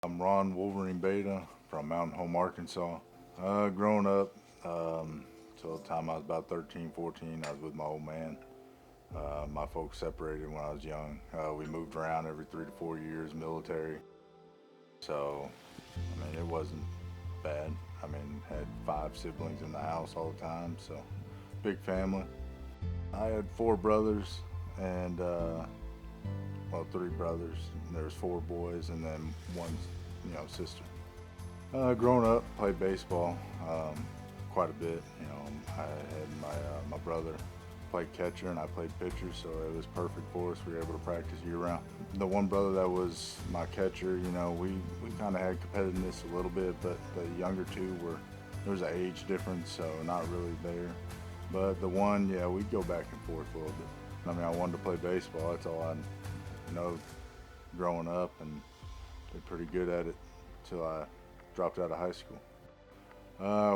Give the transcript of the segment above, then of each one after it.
I'm Ron Wolverine Bata from Mountain Home, Arkansas. Growing up, till the time I was about 13, 14, I was with my old man. My folks separated when I was young. We moved around every 3 to 4 years, military. So, I mean, it wasn't bad. I mean, had 5 siblings in the house all the time, so big family. I had 4 brothers and, well, 3 brothers. There was 4 boys and then one, sister. Growing up, played baseball quite a bit. I had my brother played catcher and I played pitcher, so it was perfect for us. We were able to practice year round. The one brother that was my catcher, we kind of had competitiveness a little bit, but the younger two were there was an age difference, so not really there. But the one, yeah, we'd go back and forth a little bit. I mean, I wanted to play baseball. That's all I know growing up, and did pretty good at it until I dropped out of high school.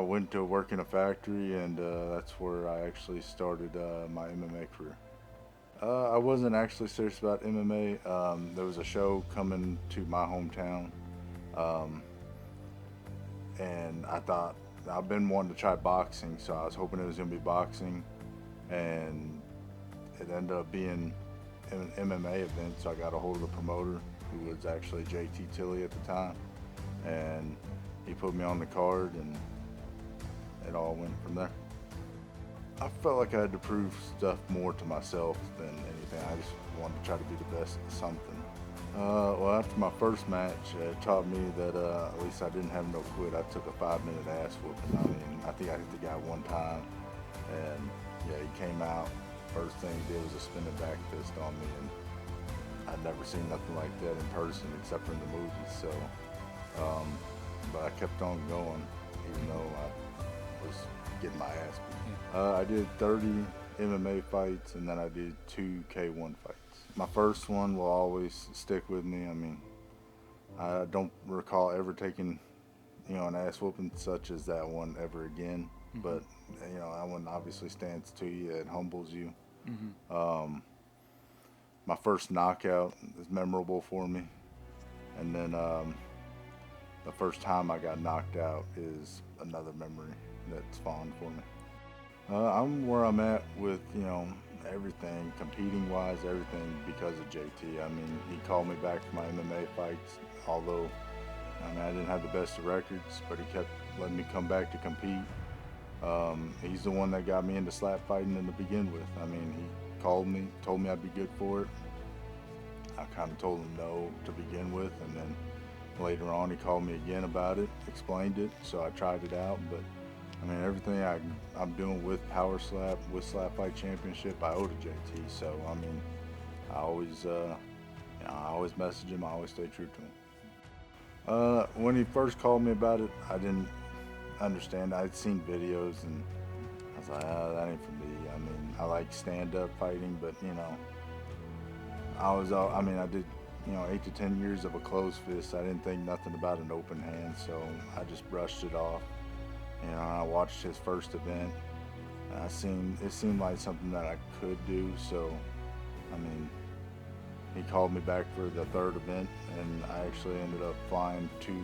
Went to work in a factory, and that's where I actually started my MMA career. I wasn't actually serious about MMA. There was a show coming to my hometown, um, and I thought I've been wanting to try boxing, so I was hoping it was going to be boxing, and it ended up being an MMA event. So I got a hold of the promoter, who was actually JT Tilley at the time, and he put me on the card, and it all went from there. I felt like I had to prove stuff more to myself than anything. I just wanted to try to be the best at something. Well, after my first match, it taught me that at least I didn't have no quit. I took a 5 minute ass whooping. I mean, I think I hit the guy one time, and yeah, he came out. First thing he did was a spinning back fist on me, and I'd never seen nothing like that in person except for in the movies. So, but I kept on going, even though I was getting my ass beat. I did 30 MMA fights, and then I did 2 K1 fights. My first one will always stick with me. I mean, I don't recall ever taking, an ass whooping such as that one ever again. But that one obviously stands to you. It humbles you. Um, my first knockout is memorable for me, and then the first time I got knocked out is another memory that's fond for me. I'm where I'm at with, everything, competing wise, everything because of JT. I mean, he called me back for my MMA fights, although, I mean, I didn't have the best of records, but he kept letting me come back to compete. He's the one that got me into slap fighting to begin with. I mean, he called me, told me I'd be good for it. I kind of told him no to begin with, and then later on he called me again about it, explained it, so I tried it out. But I mean, everything I'm doing with Power Slap, with Slap Fight Championship, I owe to JT. So I mean, I always, I always message him. I always stay true to him. When he first called me about it, I didn't understand. I'd seen videos, and I was like, that ain't for me. I mean, I like stand-up fighting, but I mean, I did, 8 to 10 years of a closed fist. I didn't think nothing about an open hand, so I just brushed it off. I watched his first event, and it seemed like something that I could do. So, I mean, he called me back for the third event, and I actually ended up flying to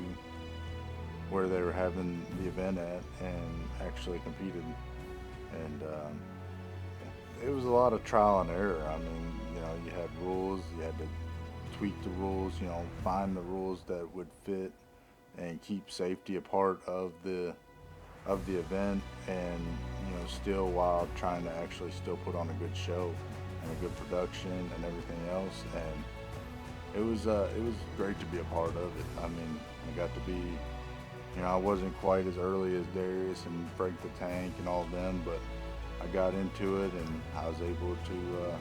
where they were having the event at and actually competed. And it was a lot of trial and error. I mean, you had rules, you had to tweak the rules, find the rules that would fit and keep safety a part of the event, and still while trying to actually still put on a good show and a good production and everything else. And it was great to be a part of it. I mean, I got to be, I wasn't quite as early as Darius and Frank the Tank and all of them, but I got into it, and I was able to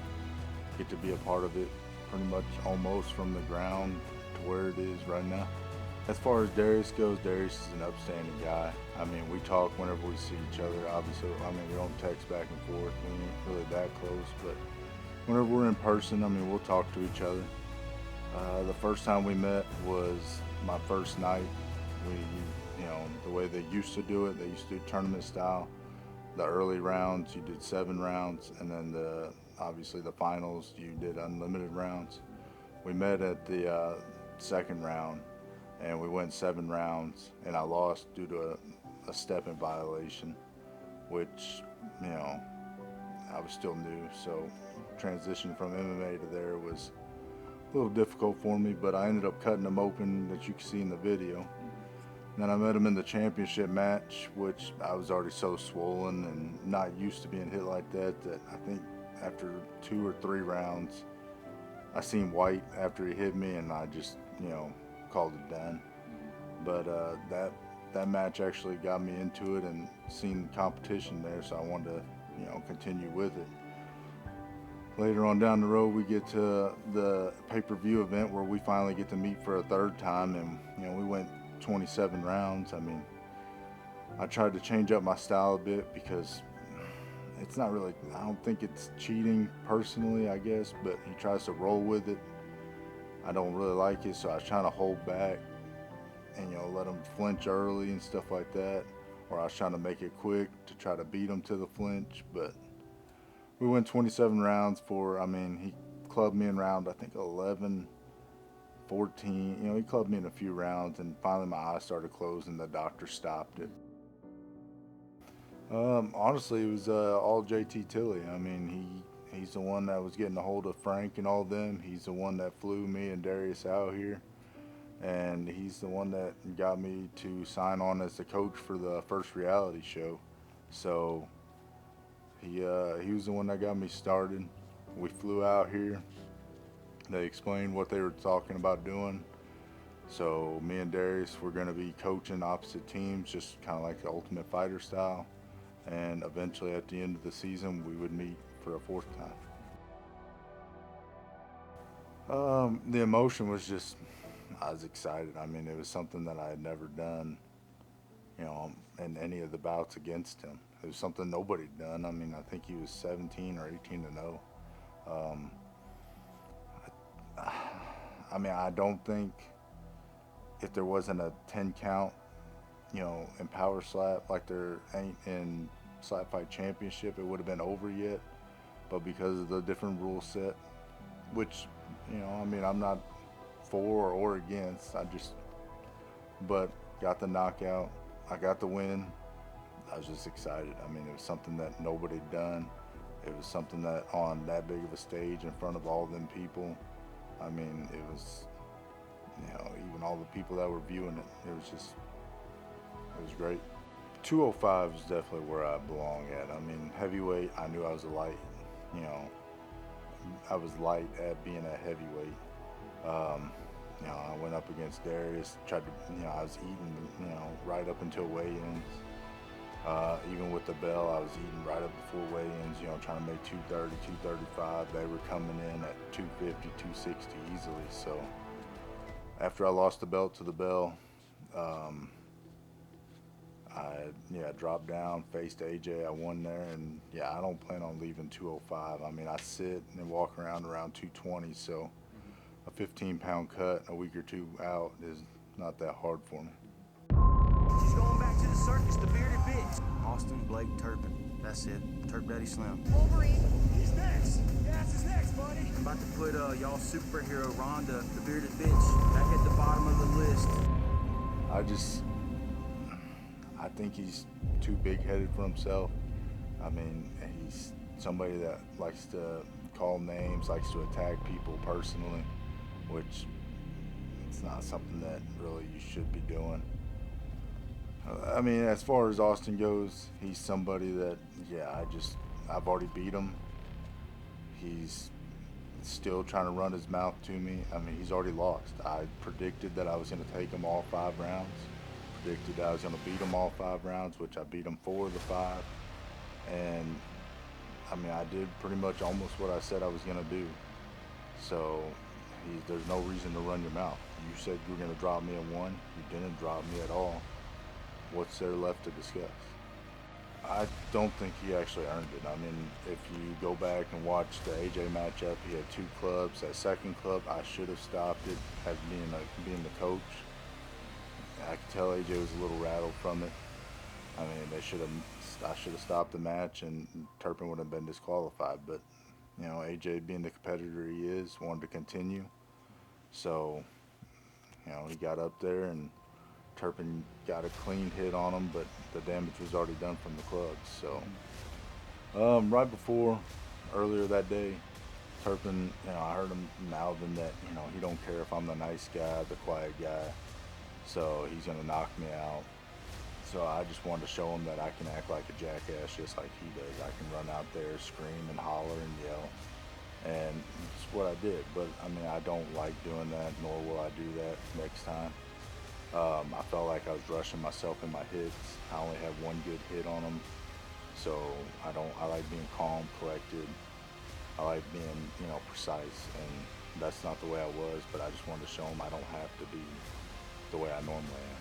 get to be a part of it pretty much almost from the ground to where it is right now. As far as Darius goes, Darius is an upstanding guy. I mean, we talk whenever we see each other. Obviously, I mean, we don't text back and forth. We ain't really that close, but whenever we're in person, I mean, we'll talk to each other. The first time we met was my first night. The way they used to do it, they used to do tournament style. The early rounds, you did 7 rounds, and then obviously the finals, you did unlimited rounds. We met at the second round, and we went 7 rounds, and I lost due to a stepping violation, which, you know, I was still new, so transition from MMA to there was a little difficult for me, but I ended up cutting him open, that you can see in the video. Then I met him in the championship match, which I was already so swollen and not used to being hit like that, that I think after 2 or 3 rounds, I seen white after he hit me, and I just, you know, called it done. But that match actually got me into it and seen competition there, so I wanted to, you know, continue with it. Later on down the road, we get to the pay-per-view event where we finally get to meet for a 3rd time, and, you know, we went 27 rounds. I mean, I tried to change up my style a bit because it's not really, I don't think it's cheating personally, I guess, but he tries to roll with it. I don't really like it, so I was trying to hold back and, you know, let him flinch early and stuff like that, or I was trying to make it quick to try to beat him to the flinch. But we went 27 rounds for, I mean, he clubbed me in round, I think 11, 14, you know, he clubbed me in a few rounds, and finally my eyes started closing. The doctor stopped it. Honestly, it was all JT Tilley. I mean, he's the one that was getting a hold of Frank and all them. He's the one that flew me and Darius out here, and he's the one that got me to sign on as the coach for the first reality show. So he was the one that got me started. We flew out here. They explained what they were talking about doing. So me and Darius were going to be coaching opposite teams, just kind of like the Ultimate Fighter style. And eventually at the end of the season, we would meet for a 4th time. The emotion was just, I was excited. I mean, it was something that I had never done, you know, in any of the bouts against him. It was something nobody had done. I mean, I think he was 17 or 18-0. I mean, I don't think if there wasn't a 10 count, you know, in power slap like there ain't in slap fight championship, it would have been over yet. But because of the different rule set, which, you know, I mean, I'm not for or against, but got the knockout, I got the win. I was just excited. I mean, it was something that nobody had done. It was something that on that big of a stage in front of all them people, I mean, it was, you know, even all the people that were viewing it, it was great. 205 is definitely where I belong at. I mean, heavyweight, I knew I was a light, you know, I was light at being a heavyweight. You know, I went up against Darius, tried to, you know, I was eating, you know, right up until weigh-ins. Even with the bell, I was eating right up before weigh-ins, you know, trying to make 230, 235. They were coming in at 250, 260 easily. So after I lost the belt to the bell, I dropped down, faced AJ. I won there, and yeah, I don't plan on leaving 205. I mean, I sit and walk around 220, so a 15-pound cut a week or 2 out is not that hard for me. She's going back to the circus, the bearded bitch. Austin Turpin. That's it. Turp Daddy Slim. Wolverine. He's next. Gas is next, buddy. I'm about to put y'all superhero Rhonda, the bearded bitch, back at the bottom of the list. I think he's too big-headed for himself. I mean, he's somebody that likes to call names, likes to attack people personally, which it's not something that really you should be doing. I mean, as far as Austin goes, he's somebody that, yeah, I've already beat him. He's still trying to run his mouth to me. I mean, he's already lost. I predicted that I was going to take him all 5 rounds. Predicted that I was going to beat him all 5 rounds, which I beat him 4 of the 5. And, I mean, I did pretty much almost what I said I was going to do. So, there's no reason to run your mouth. You said you were going to drop me at 1. You didn't drop me at all. What's there left to discuss? I don't think he actually earned it. I mean, if you go back and watch the AJ matchup, he had 2 clubs. That second club, I should have stopped it as being the coach. I could tell AJ was a little rattled from it. I mean, I should have stopped the match, and Turpin would have been disqualified. But, you know, AJ, being the competitor he is, wanted to continue. So He got up there and Turpin got a clean hit on him, but the damage was already done from the clubs. So right before, earlier that day, Turpin, I heard him mouthing that, he don't care if I'm the nice guy, the quiet guy, so he's gonna knock me out. So I just wanted to show him that I can act like a jackass just like he does. I can run out there, scream and holler and yell, and it's what I did. But I mean, I don't like doing that, nor will I do that next time. I felt like I was rushing myself in my hits. I only had one good hit on him, so I like being calm, collected. I like being, precise, and that's not the way I was. But I just wanted to show him I don't have to be the way I normally am.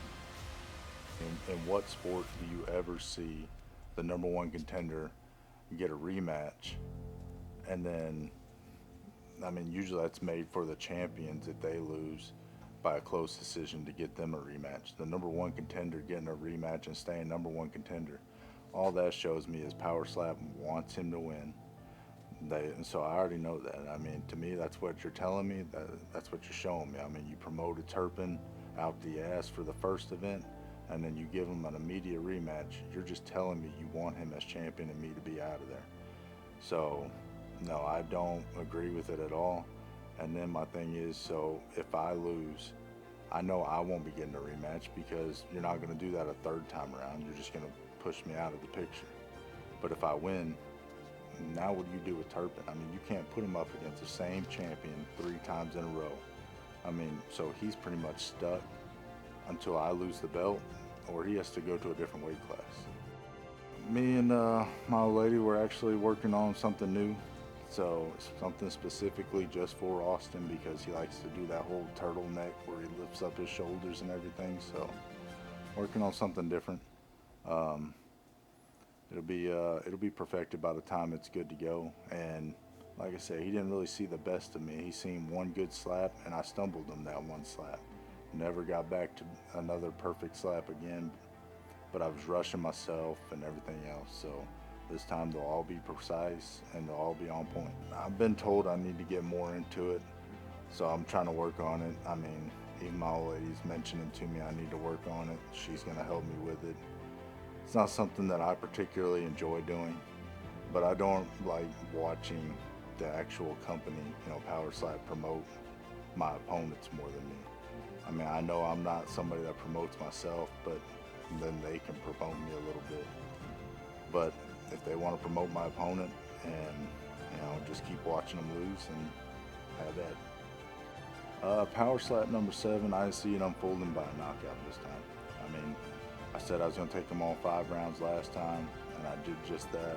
In what sport do you ever see the number one contender get a rematch, and then, I mean, usually that's made for the champions if they lose by a close decision to get them a rematch. The number one contender getting a rematch and staying number one contender. All that shows me is Power Slap wants him to win. And so I already know that. I mean, to me, that's what you're telling me. That's what you're showing me. I mean, you promoted Turpin out the ass for the first event, and then you give him an immediate rematch. You're just telling me you want him as champion and me to be out of there. So, no, I don't agree with it at all. And then my thing is, so if I lose, I know I won't be getting a rematch because you're not going to do that a third time around. You're just going to push me out of the picture. But if I win, now what do you do with Turpin? I mean, you can't put him up against the same champion 3 times in a row. I mean, so he's pretty much stuck until I lose the belt, or he has to go to a different weight class. Me and my old lady were actually working on something new. So something specifically just for Austin because he likes to do that whole turtleneck where he lifts up his shoulders and everything. So working on something different. It'll be perfected by the time it's good to go. And like I said, he didn't really see the best of me. He seen one good slap, and I stumbled him that one slap. Never got back to another perfect slap again. But I was rushing myself and everything else. So this time they'll all be precise and they'll all be on point. I've been told I need to get more into it, so I'm trying to work on it. I mean, even my old lady's mentioning to me I need to work on it. She's gonna help me with it. It's not something that I particularly enjoy doing, but I don't like watching the actual company, Power Slap promote my opponents more than me. I mean, I know I'm not somebody that promotes myself, but then they can promote me a little bit. But if they want to promote my opponent and, just keep watching them lose and have that. Power Slap number 7, I see it unfolding by a knockout this time. I mean, I said I was going to take them all 5 rounds last time, and I did just that.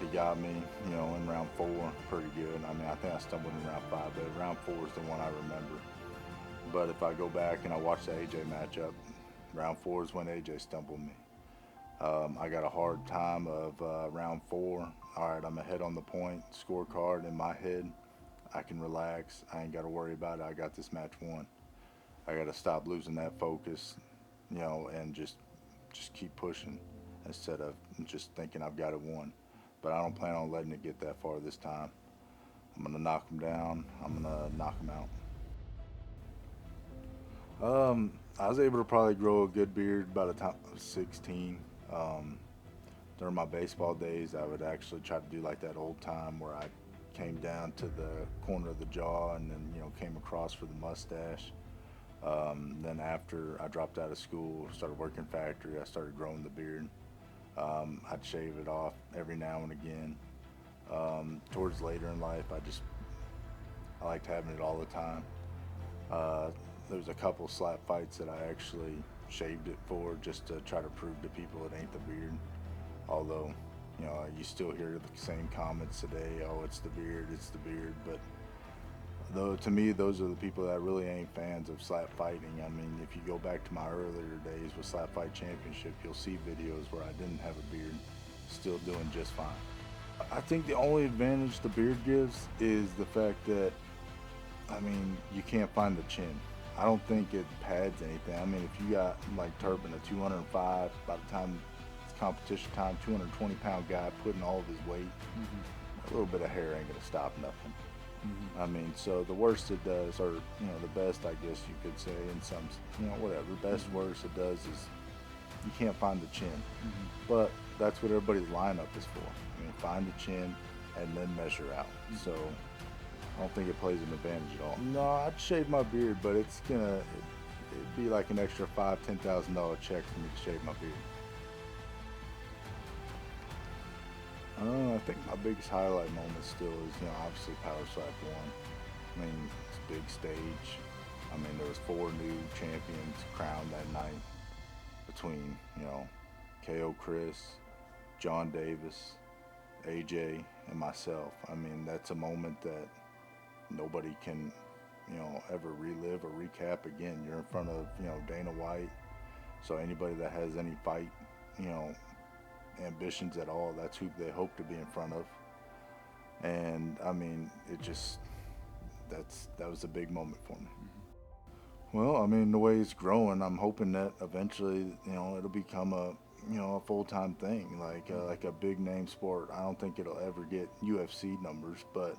He got me, in round 4 pretty good. I mean, I think I stumbled in round 5, but round 4 is the one I remember. But if I go back and I watch the AJ matchup, round 4 is when AJ stumbled me. I got a hard time of round 4. All right, I'm ahead on the point scorecard in my head. I can relax. I ain't got to worry about it. I got this match won. I got to stop losing that focus, and just keep pushing instead of just thinking I've got it won. But I don't plan on letting it get that far this time. I'm going to knock him down. I'm going to knock him out. I was able to probably grow a good beard by the time I was 16. During my baseball days, I would actually try to do like that old time where I came down to the corner of the jaw and then, came across for the mustache. Then after I dropped out of school, started working factory, I started growing the beard. I'd shave it off every now and again. Towards later in life, I liked having it all the time. There was a couple slap fights that I actually shaved it for just to try to prove to people it ain't the beard. Although, you still hear the same comments today, oh, it's the beard, it's the beard. But though, to me, those are the people that really ain't fans of slap fighting. I mean, if you go back to my earlier days with Slap Fight Championship, you'll see videos where I didn't have a beard, still doing just fine. I think the only advantage the beard gives is the fact that, I mean, you can't find the chin. I don't think it pads anything. I mean, if you got, like Turpin, a 205, by the time it's competition time, 220-pound guy putting all of his weight, a little bit of hair ain't going to stop nothing. I mean, so the worst it does, or the best, I guess you could say, in some, whatever. Best, worst it does is you can't find the chin, but that's what everybody's lineup is for. I mean, find the chin and then measure out. So I don't think it plays an advantage at all. No, I'd shave my beard, but it'd be like an extra $5,000-$10,000 check for me to shave my beard. I think my biggest highlight moment still is, obviously Power Slap 1. I mean, it's a big stage. I mean, there was 4 new champions crowned that night between, KO Chris, John Davis, AJ, and myself. I mean, that's a moment that nobody can, ever relive or recap again. You're in front of, Dana White. So anybody that has any fight, ambitions at all, that's who they hope to be in front of. And I mean, that was a big moment for me. Well, I mean, the way it's growing, I'm hoping that eventually, it'll become a full-time thing, like a big name sport. I don't think it'll ever get UFC numbers, but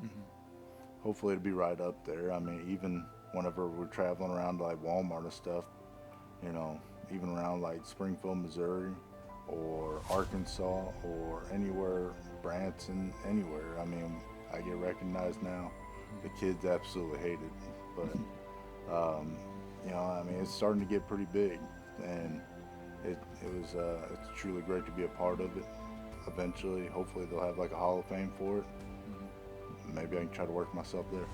hopefully it'll be right up there. I mean, even whenever we're traveling around to like Walmart and stuff, even around like Springfield, Missouri, or Arkansas, or anywhere, Branson, anywhere. I mean, I get recognized now. The kids absolutely hate it, but I mean, it's starting to get pretty big, and it's truly great to be a part of it. Eventually, hopefully, they'll have like a Hall of Fame for it. Maybe I can try to work myself there.